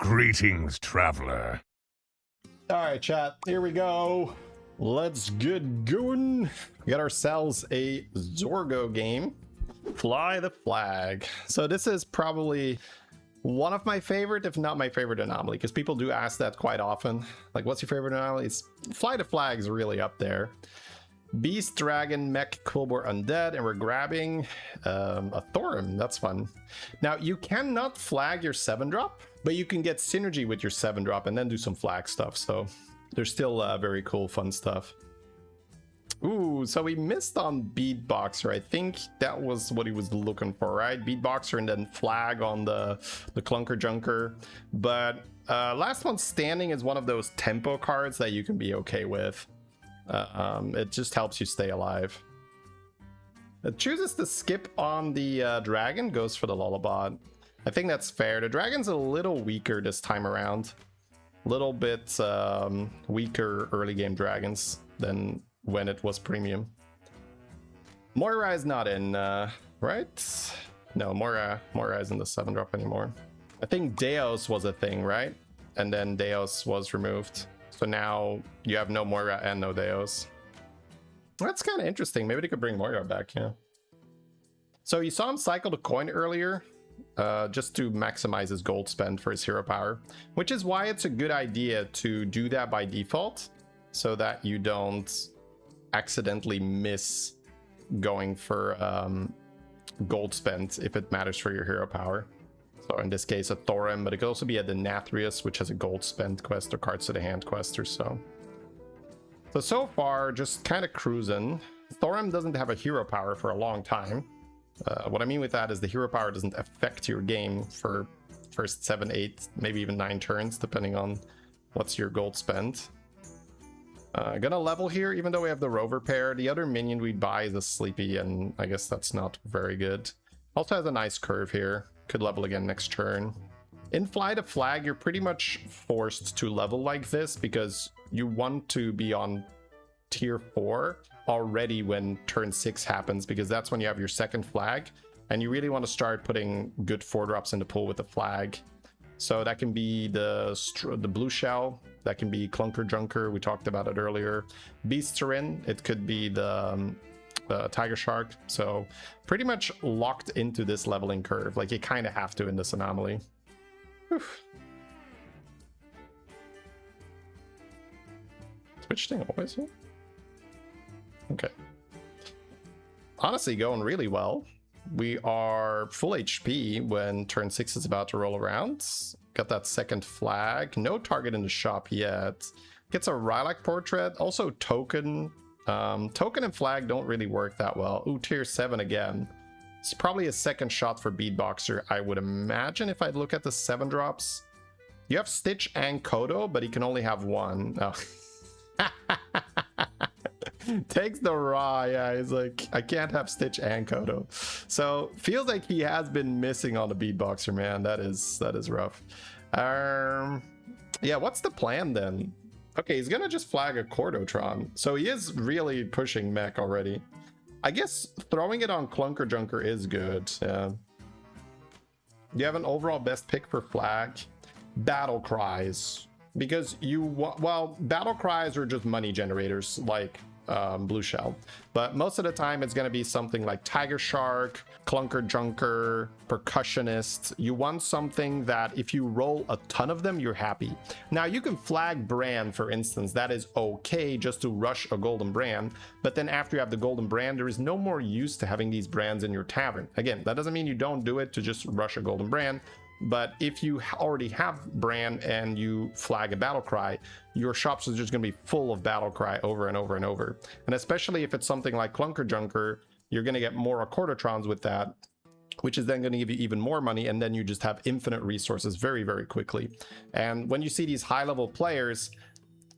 Greetings, traveler. Alright, chat, here we go. Let's get going. We got ourselves a Zorgo game. Fly the flag. So this is probably one of my favorite, if not my favorite anomaly, because people do ask that quite often. Like, what's your favorite anomaly? It's Fly the flag is really up there. Beast, Dragon, Mech, Quillbore, Undead, and we're grabbing a Thorim. That's fun. Now, you cannot flag your 7-drop, but you can get synergy with your 7-drop and then do some flag stuff. So there's still very cool, fun stuff. Ooh, so we missed on Beatboxer. I think that was what he was looking for, right? Beatboxer and then flag on the Clunker Junker. But Last One Standing is one of those tempo cards that you can be okay with. It just helps you stay alive. It chooses to skip on the dragon, goes for the Lullabot. I think that's fair. The dragon's a little weaker this time around. A little bit weaker early game dragons than when it was premium. Moira is not in, right? No, Moira isn't the 7-drop anymore. I think Deos was a thing, right? And then Deos was removed. So now you have no Moira and no Deos. That's kind of interesting. Maybe they could bring Moira back, yeah. So you saw him cycle the coin earlier, just to maximize his gold spend for his hero power, which is why it's a good idea to do that by default, so that you don't accidentally miss going for gold spent if it matters for your hero power. So in this case, a Thorim, but it could also be a Denathrius, which has a gold spent quest or cards to the hand quest or so. So far, just kind of cruising. Thorim doesn't have a hero power for a long time. What I mean with that is the hero power doesn't affect your game for first 7, 8, maybe even 9 turns, depending on what's your gold spent. Gonna level here, even though we have the rover pair. The other minion we buy is a Sleepy, and I guess that's not very good. Also has a nice curve here. Could level again next turn. In Fly the Flag, you're pretty much forced to level like this because you want to be on tier 4 already when turn 6 happens, because that's when you have your second flag, and you really want to start putting good 4-drops in the pool with the flag. So that can be the blue shell, that can be Clunker Junker, we talked about it earlier. Beasts are in, it could be the Tiger Shark. So pretty much locked into this leveling curve, like you kind of have to in this anomaly. Whew. Switch thing always here? Okay. Honestly, going really well. We are full HP when turn 6 is about to roll around. Got that second flag. No target in the shop yet. Gets a Rylak portrait. Also token. Token and flag don't really work that well. Ooh, tier 7 again. It's probably a second shot for Beatboxer, I would imagine, if I look at the 7-drops. You have Stitch and Kodo, but he can only have one. Oh. Takes the raw, yeah, he's like, I can't have Stitch and Kodo. So feels like he has been missing on the Beatboxer, man. That is rough. Yeah, what's the plan then? Okay, he's gonna just flag a Cordotron. So he is really pushing mech already. I guess throwing it on Clunker Junker is good. Yeah. You have an overall best pick for flag? Battle Cries. Because well, Battle Cries are just money generators, like blue shell, but most of the time it's going to be something like Tiger Shark, Clunker Junker, Percussionist. You want something that if you roll a ton of them, you're happy. Now you can flag Brand, for instance. That is okay just to rush a golden brand, but then after you have the golden brand, there is no more use to having these brands in your tavern. Again, that doesn't mean you don't do it to just rush a golden brand. But if you already have Brand and you flag a Battle Cry, your shops are just going to be full of Battle Cry over and over and over. And especially if it's something like Clunker Junker, you're going to get more Accordotrons with that, which is then going to give you even more money, and then you just have infinite resources very, very quickly. And when you see these high-level players,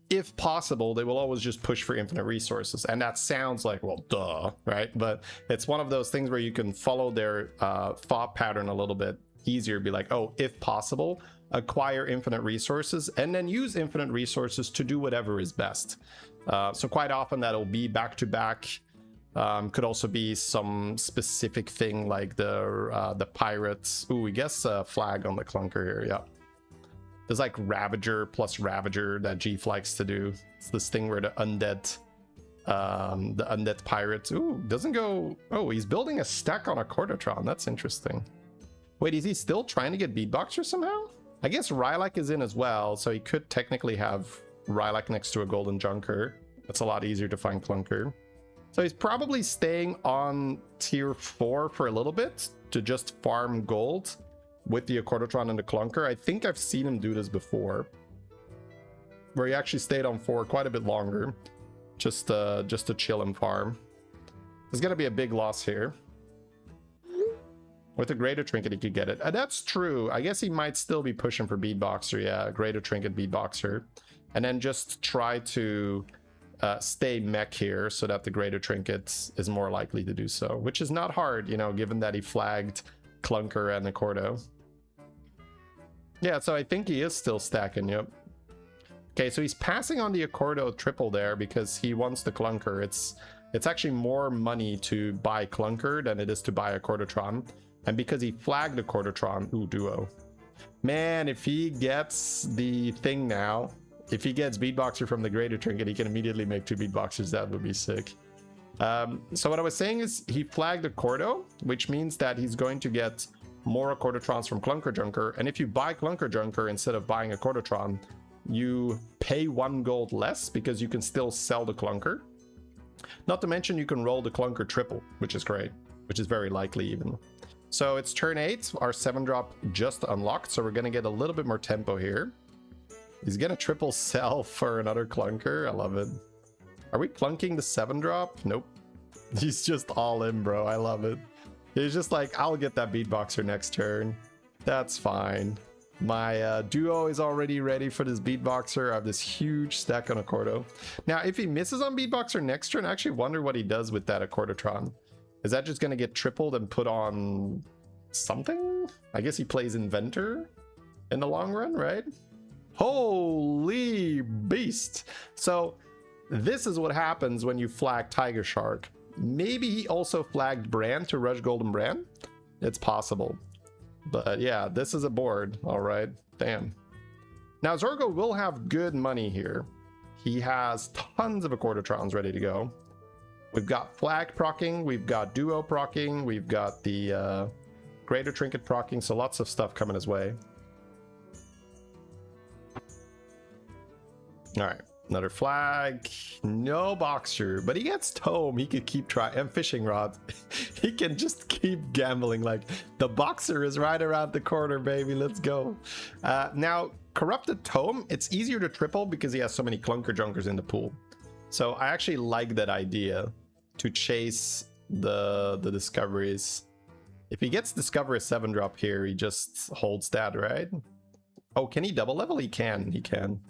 if possible, they will always just push for infinite resources. And that sounds like, well, duh, right? But it's one of those things where you can follow their thought pattern a little bit easier, be like, oh, if possible, acquire infinite resources and then use infinite resources to do whatever is best. So quite often that'll be back to back. Could also be some specific thing like the pirates. Ooh, we guess flag on the Clunker here. Yeah. There's like Ravager plus Ravager that G likes to do. It's this thing where the undead pirate, ooh, doesn't go. Oh, he's building a stack on a Cordatron. That's interesting. Wait, is he still trying to get Beatboxer somehow? I guess Rylak is in as well, so he could technically have Rylak next to a Golden Junker. That's a lot easier to find Clunker. So he's probably staying on tier 4 for a little bit to just farm gold with the Accordatron and the Clunker. I think I've seen him do this before, where he actually stayed on 4 quite a bit longer, just to chill and farm. There's gonna be a big loss here. With a Greater Trinket, he could get it. That's true. I guess he might still be pushing for Beatboxer. Yeah, Greater Trinket, Beatboxer. And then just try to stay mech here so that the Greater Trinket is more likely to do so. Which is not hard, you know, given that he flagged Clunker and Accordo. Yeah, so I think he is still stacking, yep. Okay, so he's passing on the Accordo triple there because he wants the Clunker. It's actually more money to buy Clunker than it is to buy a Accordatron. And because he flagged the Cordatron, ooh, duo. Man, if he gets the thing now, if he gets Beatboxer from the Greater Trinket, he can immediately make 2 Beatboxers. That would be sick. So what I was saying is he flagged the Accordo, which means that he's going to get more Accordatrons from Clunker Junker. And if you buy Clunker Junker instead of buying a Accordatron, you pay 1 gold less because you can still sell the Clunker. Not to mention you can roll the Clunker triple, which is great, which is very likely even. So it's turn 8, our 7-drop just unlocked, so we're gonna get a little bit more tempo here. He's gonna triple sell for another Clunker. I love it. Are we clunking the 7-drop? Nope. He's just all in, bro. I love it. He's just like, I'll get that Beatboxer next turn. That's fine. My duo is already ready for this Beatboxer. I have this huge stack on Accordo. Now, if he misses on Beatboxer next turn, I actually wonder what he does with that Accordatron. Is that just going to get tripled and put on something? I guess he plays Inventor in the long run, right? Holy beast. So this is what happens when you flag Tiger Shark. Maybe he also flagged Bran to rush Golden Bran. It's possible. But yeah, this is a board. All right. Damn. Now Zorgo will have good money here. He has tons of Accordatrons ready to go. We've got flag procking, we've got duo procking, we've got the Greater Trinket procking, so lots of stuff coming his way. All right, another flag, no Boxer, but he gets Tome. He could keep trying, and Fishing Rod. He can just keep gambling like the Boxer is right around the corner, baby. Let's go. Now, Corrupted Tome, it's easier to triple because he has so many Clunker Junkers in the pool. So I actually like that idea to chase the discoveries. If he gets Discover a 7-drop here, he just holds that, right? Oh, can he double level? He can.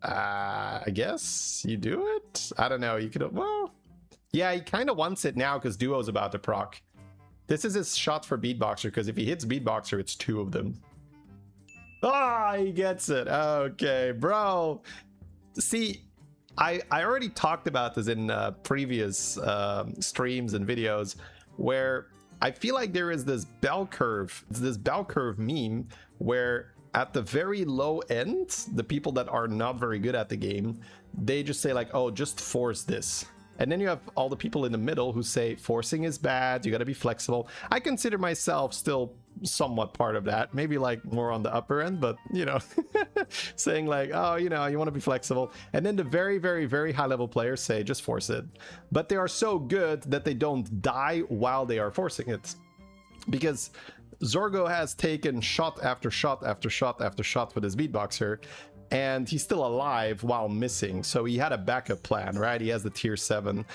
I guess you do it. I don't know. You could, well, yeah, he kind of wants it now because Duo's about to proc. This is his shot for Beatboxer because if he hits Beatboxer, it's 2 of them. Ah, he gets it. Okay, bro. See, I already talked about this in previous streams and videos where I feel like there is this bell curve, meme where at the very low end, the people that are not very good at the game, they just say like, oh, just force this. And then you have all the people in the middle who say forcing is bad, you gotta be flexible. I consider myself still somewhat part of that, maybe like more on the upper end, but you know, saying like, oh, you know, you want to be flexible. And then the very, very, very high level players say just force it. But they are so good that they don't die while they are forcing it. Because Zorgo has taken shot after shot after shot after shot with his Beatboxer, and he's still alive while missing. So he had a backup plan, right? He has the tier 7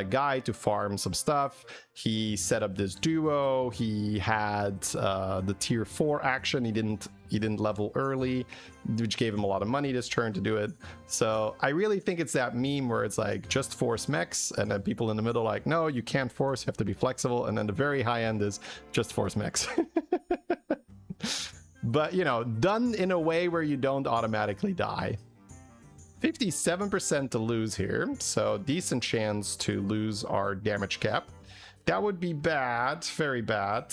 guy to farm some stuff. He set up this duo. He had the tier 4 action. He didn't level early, which gave him a lot of money this turn to do it. So I really think it's that meme where it's like just force mechs, and then people in the middle like, no, you can't force, you have to be flexible. And then the very high end is just force mechs. But, you know, done in a way where you don't automatically die. 57% to lose here, so decent chance to lose our damage cap. That would be bad, very bad,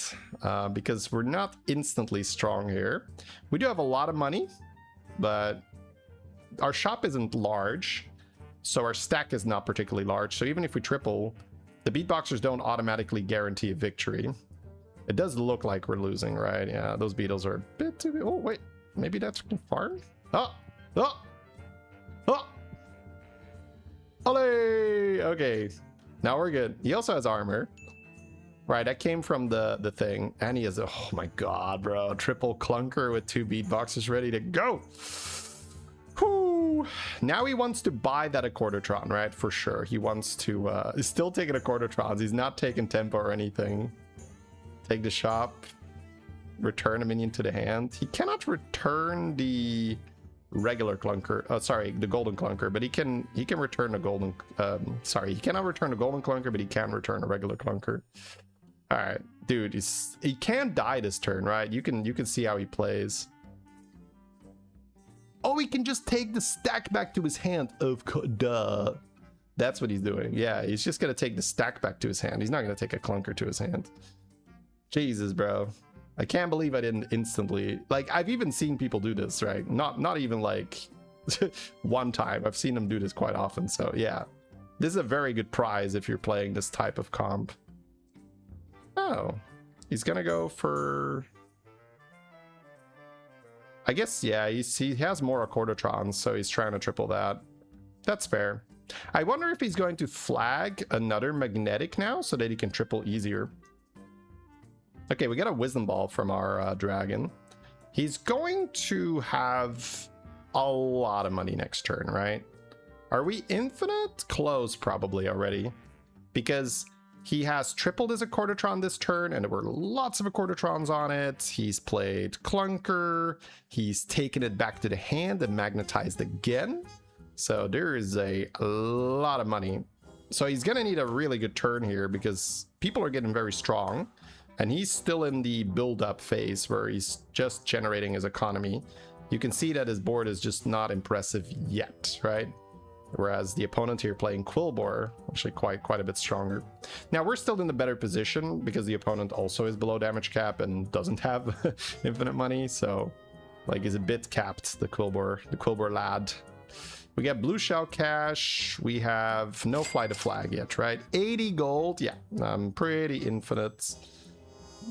because we're not instantly strong here. We do have a lot of money. but our shop isn't large, so our stack is not particularly large. So even if we triple, the beatboxers don't automatically guarantee a victory. It does look like we're losing, right? Yeah, those beetles are a bit too... Oh, wait. Maybe that's farm? Oh! Oh! Oh! Olé! Okay. Now we're good. He also has armor. Right, that came from the thing. And he has a... Oh my god, bro. Triple clunker with 2 beatboxers ready to go. Whew. Now he wants to buy that Accordatron, right? For sure. He wants to... He's still taking Accordatrons. He's not taking tempo or anything. Take the shop. Return a minion to the hand. He cannot return the regular clunker. Oh, sorry, the golden clunker, but he can return a golden... sorry, he cannot return a golden clunker, but he can return a regular clunker. All right, dude, he can die this turn, right? You can see how he plays. Oh, he can just take the stack back to his hand. Duh. That's what he's doing. Yeah, he's just gonna take the stack back to his hand. He's not gonna take a clunker to his hand. Jesus, bro. I can't believe I didn't instantly... Like, I've even seen people do this, right? Not even like one time. I've seen them do this quite often. So yeah, this is a very good prize if you're playing this type of comp. Oh, he's gonna go for... I guess, yeah, he has more Accordatrons, so he's trying to triple that. That's fair. I wonder if he's going to flag another magnetic now so that he can triple easier. Okay, we got a wisdom ball from our dragon. He's going to have a lot of money next turn, right? Are we infinite? Close, probably already. Because he has tripled his Accordatron this turn, and there were lots of Accordatrons on it. He's played Clunker. He's taken it back to the hand and magnetized again. So there is a lot of money. So he's going to need a really good turn here because people are getting very strong. And he's still in the build-up phase where he's just generating his economy. You can see that his board is just not impressive yet, right? Whereas the opponent here playing Quillbore, actually quite a bit stronger. Now, we're still in the better position because the opponent also is below damage cap and doesn't have infinite money. So, like, is a bit capped, the Quillbore lad. We got blue shell cash. We have no fly to flag yet, right? 80 gold. Yeah, pretty infinite.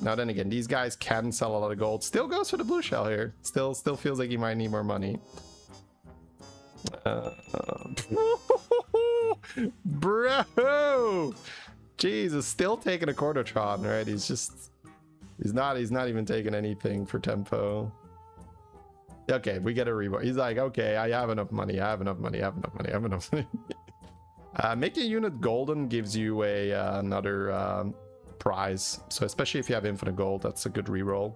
Now then again, these guys can sell a lot of gold. Still goes for the blue shell here. Still feels like he might need more money. Bro, Jesus, still taking a Accordatron, right? He's not even taking anything for tempo. Okay, we get a reward. He's like, okay, I have enough money. Making a unit golden gives you another prize. So especially if you have infinite gold, that's a good reroll.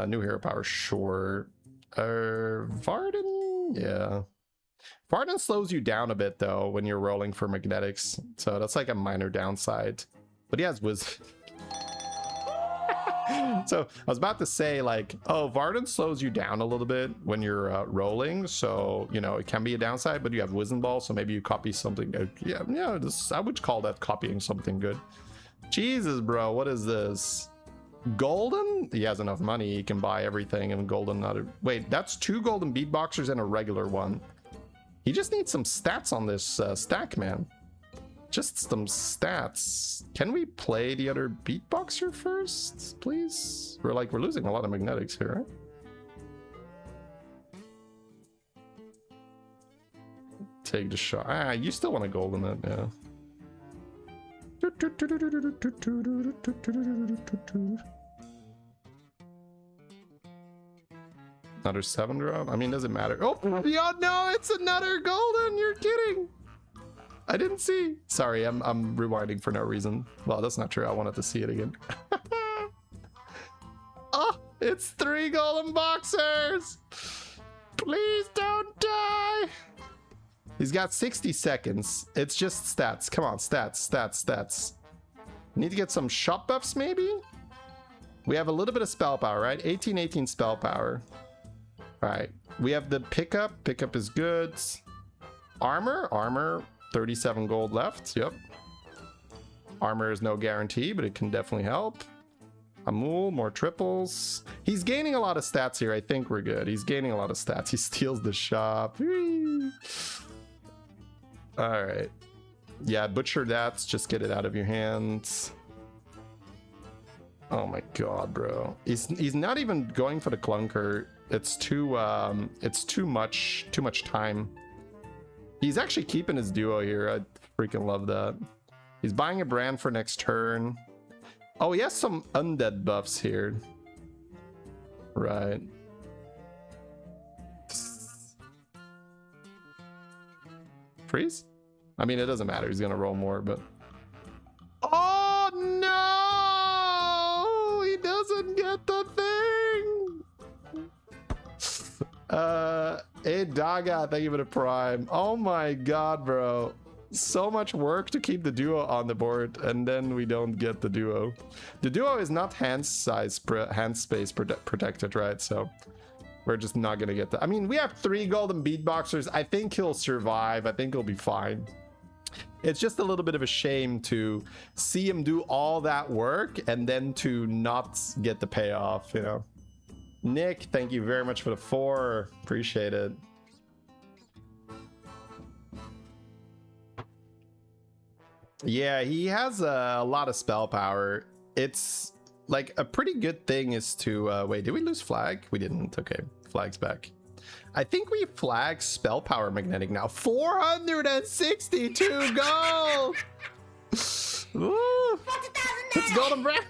New hero power, sure. Varden, yeah. Varden slows you down a bit though when you're rolling for magnetics, so that's like a minor downside. But he has wisdom. So I was about to say, like, oh, Varden slows you down a little bit when you're rolling, so you know it can be a downside. But you have wisdom ball, so maybe you copy something. Yeah, I would call that copying something good. Jesus, bro, what is this? Golden? He has enough money. He can buy everything and golden. Wait, that's 2 golden beatboxers and a regular one. He just needs some stats on this stack, man. Just some stats. Can we play the other beatboxer first, please? We're losing a lot of magnetics here, right? Take the shot. Ah, you still want to golden it, yeah. Another 7 drop? I mean, does it matter? Oh, yeah, no, it's another golden. You're kidding. I didn't see. Sorry, I'm rewinding for no reason. Well, that's not true. I wanted to see it again. Oh, it's 3 golden boxers. Please don't die. He's got 60 seconds. It's just stats. Come on, stats. Need to get some shop buffs, maybe? We have a little bit of spell power, right? 18 spell power. All right. We have the pickup. Pickup is good. Armor. 37 gold left. Yep. Armor is no guarantee, but it can definitely help. Amul, more triples. He's gaining a lot of stats here. I think we're good. He's gaining a lot of stats. He steals the shop. All right. Yeah, butcher that. Just get it out of your hands. Oh my god, bro. He's not even going for the clunker. It's too much time. He's actually keeping his duo here. I freaking love that. He's buying a brand for next turn. Oh, he has some undead buffs here. Right. Freeze? I mean, it doesn't matter. He's gonna roll more, but... Oh, no! He doesn't get the thing! Hey, Daga, thank you for the prime. Oh my god, bro. So much work to keep the duo on the board, and then we don't get the duo. The duo is not hand space protected, right? So we're just not gonna get that. I mean, we have 3 golden beatboxers. I think he'll survive. I think he'll be fine. It's just a little bit of a shame to see him do all that work and then to not get the payoff, you know. Nick, thank you very much for the 4. Appreciate it. Yeah, he has a lot of spell power. It's like a pretty good thing is to wait, did we lose flag? We didn't. Okay, flag's back. I think we flag spell power magnetic now. 462 gold. Ooh, it's golden brand.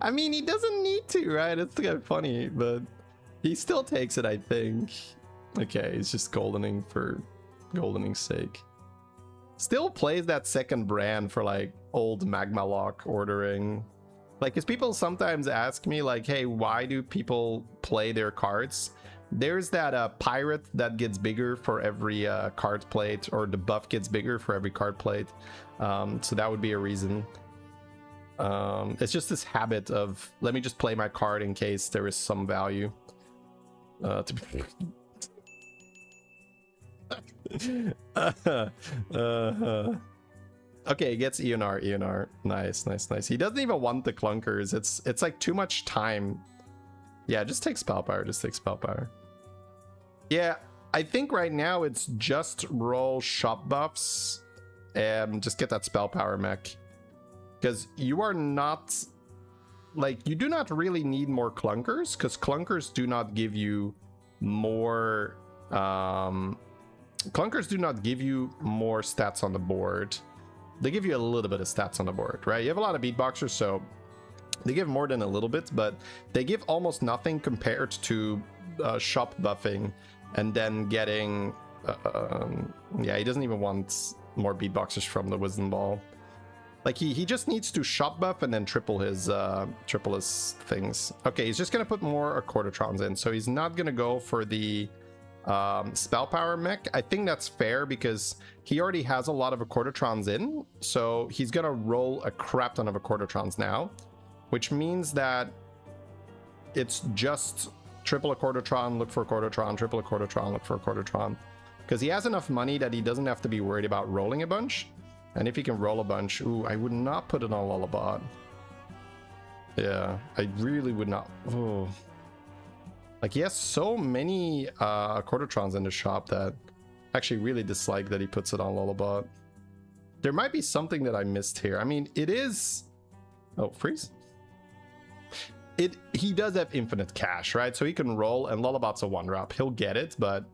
I mean, he doesn't need to, right? It's kind of funny, but he still takes it, I think. Okay, he's just goldening for goldening's sake. Still plays that second brand for like old magma lock ordering. Like, because people sometimes ask me like, hey, why do people play their cards? There's that pirate that gets bigger for every card plate, or the buff gets bigger for every card plate. So that would be a reason. It's just this habit of, let me just play my card in case there is some value. Okay, he gets ENR. Nice. He doesn't even want the clunkers. It's like too much time. Yeah, just take spell power. Yeah, I think right now it's just roll shop buffs and just get that spell power mech. Because you are not... Like, you do not really need more clunkers, because clunkers do not give you more... Clunkers do not give you more stats on the board. They give you a little bit of stats on the board, right? You have a lot of beatboxers, so they give more than a little bit, but they give almost nothing compared to shop buffing and then getting... yeah, he doesn't even want more beatboxers from the wisdom ball. Like, he just needs to shop buff and then triple his things. Okay, he's just gonna put more Accordatrons in, so he's not gonna go for the spell power mech. I think that's fair because he already has a lot of Accordatrons in, so he's gonna roll a crap ton of Accordatrons now, which means that it's just triple Accordatron, look for Accordatron, triple Accordatron, look for Accordatron, because he has enough money that he doesn't have to be worried about rolling a bunch. And if he can roll a bunch, ooh, I would not put it on Lullabot. Yeah, I really would not. Ooh. Like, he has so many Accordatrons in the shop that I actually really dislike that he puts it on Lullabot. There might be something that I missed here. I mean, it is... Oh, freeze? He does have infinite cash, right? So he can roll, and Lullabot's a 1-drop. He'll get it, but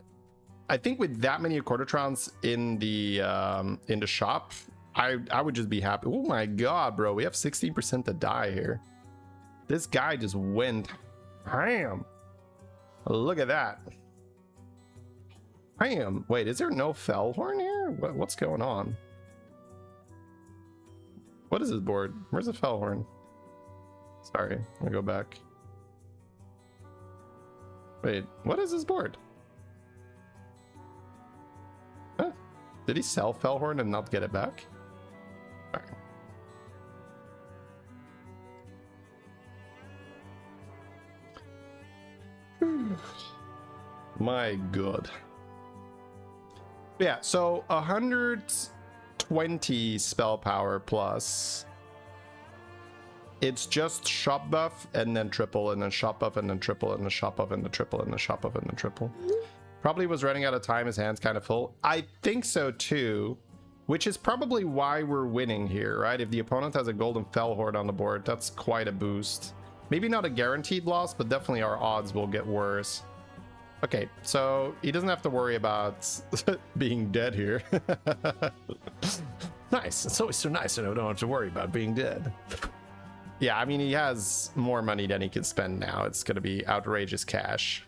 I think with that many Accordatrons in the shop, I would just be happy. Oh my god, bro, we have 16% to die here. This guy just went ham. Look at that. Ham. Wait, is there no Fellhorn here? What's going on? What is this board? Where's the Fellhorn? Sorry, I'm gonna go back. Wait, what is this board? Huh? Did he sell Fellhorn and not get it back? Alright. My god. Yeah, so 120 spell power plus it's just shop buff and then triple and then shop buff and then triple and then shop buff and then triple and then shop buff and then triple. Probably was running out of time, his hand's kind of full. I think so too, which is probably why we're winning here, right? If the opponent has a golden fell horde on the board, that's quite a boost. Maybe not a guaranteed loss, but definitely our odds will get worse. Okay, so he doesn't have to worry about being dead here. Nice, it's always so nice to know, don't have to worry about being dead. Yeah, I mean, he has more money than he can spend now. It's gonna be outrageous cash.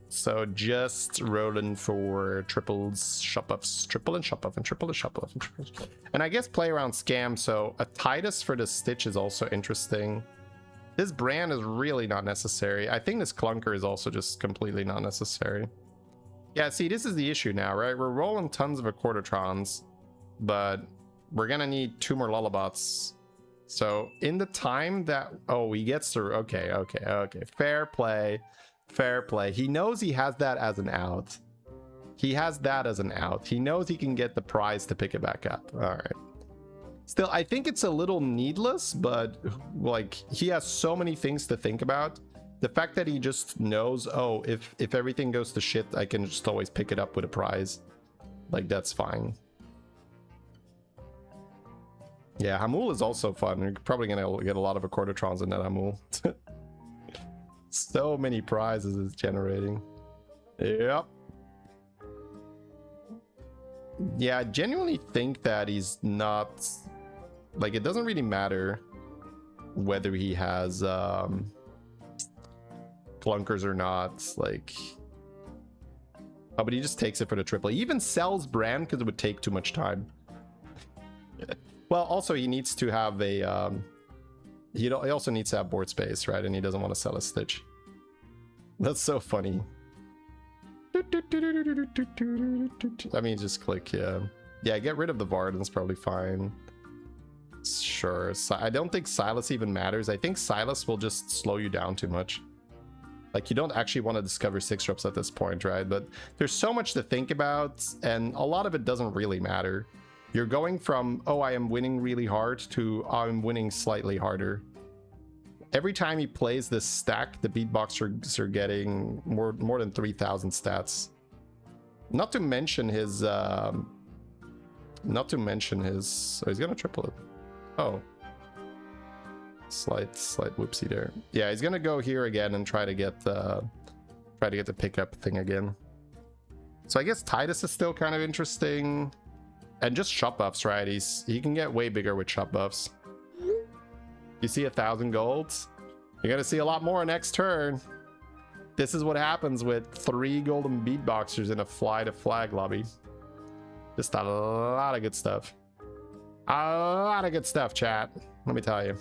So just rolling for triples, shop ups, triple and shop up, and triple and shop up. And I guess play around scam. So a Titus for the Stitch is also interesting. This brand is really not necessary. I think this clunker is also just completely not necessary. Yeah, see, this is the issue now, right? We're rolling tons of Accordatrons, but we're gonna need 2 more Lullabots. So in the time that, oh, he gets through. Okay. Fair play. Fair play. He knows he has that as an out. He has that as an out. He knows he can get the prize to pick it back up. All right. Still, I think it's a little needless, but like he has so many things to think about. The fact that he just knows, oh, if everything goes to shit, I can just always pick it up with a prize. Like, that's fine. Yeah, Hamul is also fun. You're probably gonna get a lot of Accordatrons in that Hamul. So many prizes it's generating. Yep. Yeah, I genuinely think that he's not, like, it doesn't really matter whether he has clunkers or not. Like, oh, but he just takes it for the triple. He even sells brand because it would take too much time. Well, also he needs to have a he also needs to have board space, right? And he doesn't want to sell a Stitch. That's so funny. I mean, just click, yeah. Yeah, get rid of the Varden's probably fine. Sure. I don't think Silas even matters. I think Silas will just slow you down too much. Like, you don't actually want to discover 6-drops at this point, right? But there's so much to think about, and a lot of it doesn't really matter. You're going from, oh, I am winning really hard, to I'm winning slightly harder. Every time he plays this stack, the Beatboxers are getting more than 3,000 stats. Not to mention his, oh, he's gonna triple it. Oh. Slight whoopsie there. Yeah, he's gonna go here again and try to get the pickup thing again. So I guess Titus is still kind of interesting. And just shop buffs, right? He can get way bigger with shop buffs. You see 1,000 golds? You're gonna see a lot more next turn. This is what happens with 3 golden Beatboxers in a fly to flag lobby. Just a lot of good stuff. A lot of good stuff, chat. Let me tell you.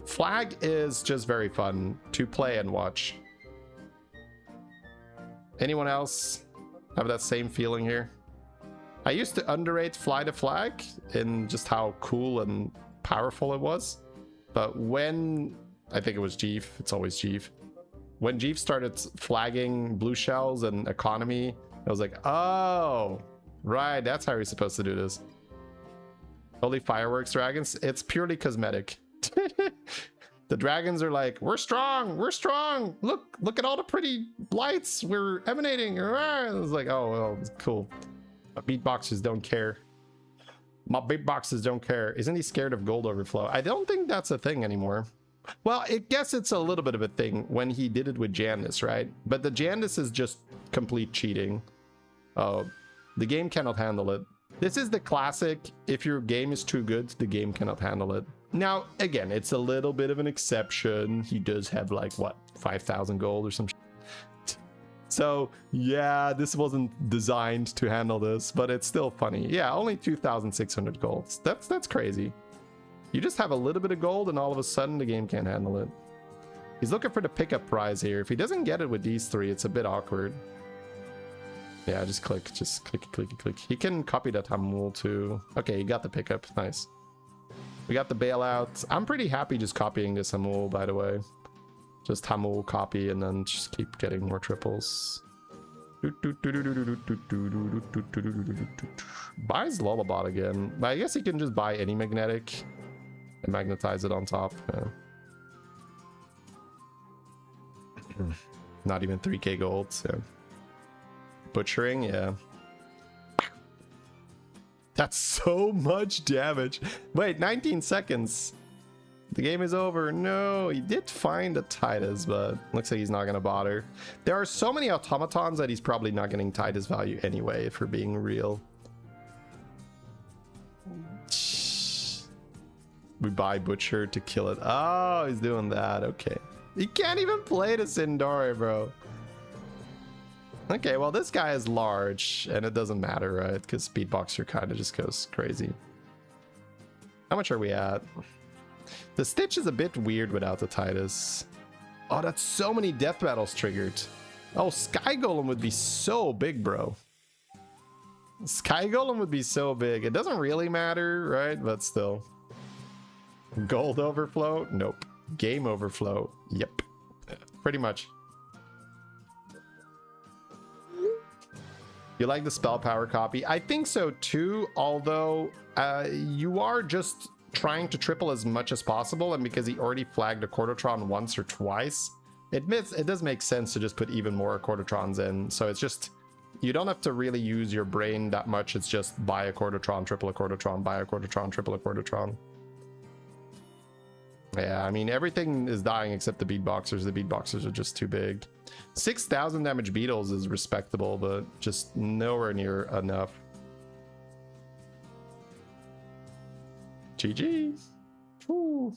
Flag is just very fun to play and watch. Anyone else have that same feeling here? I used to underrate fly to flag in just how cool and powerful it was. But when, I think it was Jeeve, it's always Jeeve. When Jeeve started flagging blue shells and economy, I was like, oh, right, that's how you're supposed to do this. Only fireworks dragons, it's purely cosmetic. The dragons are like, we're strong, look at all the pretty lights we're emanating. I was like, oh, well, cool. My Beatboxers don't care. My Beatboxers don't care. Isn't he scared of gold overflow? I don't think that's a thing anymore. Well, I guess it's a little bit of a thing when he did it with Jandis, right? But the Jandis is just complete cheating. Oh, the game cannot handle it. This is the classic, if your game is too good, the game cannot handle it. Now, again, it's a little bit of an exception. He does have, like, what, 5,000 gold or some shit. So, yeah, this wasn't designed to handle this, but it's still funny. Yeah, only 2,600 golds. That's crazy. You just have a little bit of gold and all of a sudden the game can't handle it. He's looking for the pickup prize here. If he doesn't get it with these 3, it's a bit awkward. Yeah, just click. He can copy that Hamul too. Okay, he got the pickup. Nice. We got the bailout. I'm pretty happy just copying this Hamul, by the way. Just Hamul copy and then just keep getting more triples. Buys Lullabot again. But I guess he can just buy any magnetic. and magnetize it on top. Yeah. Not even 3k gold, so. Butchering, yeah. That's so much damage. Wait, 19 seconds. The game is over. No, he did find a Titus, but looks like he's not going to bother. There are so many automatons that he's probably not getting Titus value anyway, if we're being real. We buy Butcher to kill it. Oh, he's doing that. Okay. He can't even play the Sindori, bro. Okay, well, this guy is large, and it doesn't matter, right? Because Beatboxer kind of just goes crazy. How much are we at? The Stitch is a bit weird without the Titus. Oh, that's so many death battles triggered. Oh, Sky Golem would be so big, bro. Sky Golem would be so big. It doesn't really matter, right? But still. Gold overflow? Nope. Game overflow? Yep. Pretty much. You like the spell power copy? I think so too, although you are just trying to triple as much as possible, and because he already flagged a Quartertron once or twice, it does make sense to just put even more Quartertrons in. So it's just, you don't have to really use your brain that much. It's just buy a Quartertron, triple a Quartertron, buy a Quartertron, triple a Quartertron. Yeah, I mean, everything is dying except the Beatboxers. The Beatboxers are just too big. 6,000 damage Beetles is respectable, but just nowhere near enough. GG. Ooh.